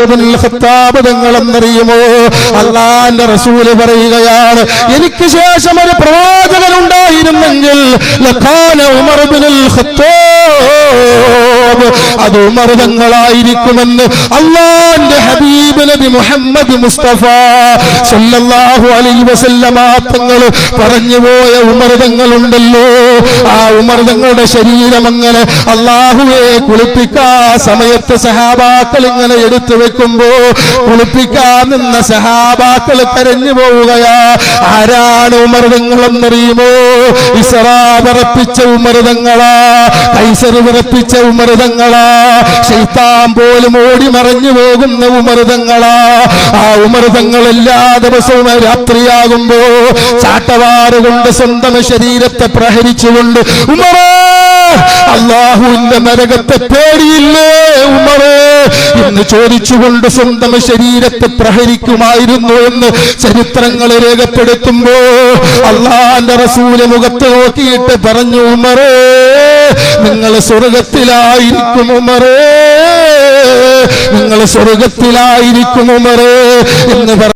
ഇബ്നുൽ Khattab തങ്ങൾ എന്നറിയുമോ? അല്ലാഹുവിന്റെ റസൂൽ പറയുകയാണ്, എനിക്ക് ശേഷം ഒരു പ്രവാചകൻ ഉണ്ടായിരുന്നെങ്കിൽ ലഖാന ഉമർ ഇബ്നുൽ ഖത്താബ്, അത് ഉമർ തങ്ങളായിരിക്കുമെന്ന് അല്ലാഹുവിന്റെ ഹബീബ് നബി മുഹമ്മദ് മുസ്തഫ സല്ലല്ലാഹു അലൈഹി വസല്ലമ തങ്ങൾ പറഞ്ഞുപോയ ഉമർ തങ്ങളുണ്ടല്ലോ, ആ ഉമർ തങ്ങളുടെ ശരീരം അങ്ങനെ അല്ലാഹുവേ കുളിപ്പിക്കാ സമയത്ത് സഹാബാക്കൾ ഇങ്ങനെ എടുത്തു വെക്കുമ്പോ കുളിപ്പിക്കാൻ നിന്ന സഹാബാക്കൾ കരഞ്ഞു പോവുകയാ. ആരാണ് ഉമർ തങ്ങൾ എന്നറിയുമോ? ഇസ്റാ പറപ്പിച്ച ഉമർ തങ്ങളാ, കൈസർ പറപ്പിച്ച ഉമർ തങ്ങളാ, ശൈത്താൻ പോലും ഓടി മറഞ്ഞു പോകുന്ന ഉമർ തങ്ങളാ. ആ ഉമർ തങ്ങൾ എല്ലാ ദിവസവും രാത്രിയാകുമ്പോ ചാട്ടവാറ് കൊണ്ട് സ്വന്തം ശരീരത്തെ പ്രഹരിച്ചുകൊണ്ട് ഉമറേ, അല്ലാഹുവിന്റെ നരകത്തെ പേടിയില്ലേ ഉമറേ എന്ന് ചോദിച്ചുകൊണ്ട് സ്വന്തം ശരീരത്തെ പ്രഹരിക്കുമായിരുന്നു എന്ന് ചരിത്രങ്ങൾ രേഖപ്പെടുത്തുമ്പോ അല്ലാഹുവിന്റെ റസൂല് മുഖത്ത് നോക്കിയിട്ട് പറഞ്ഞു, ഉമറേ നിങ്ങൾ സ്വർഗത്തിലായിരിക്കും ഉമറേ, നിങ്ങൾ സ്വർഗത്തിലായിരിക്കും ഉമറേ എന്ന്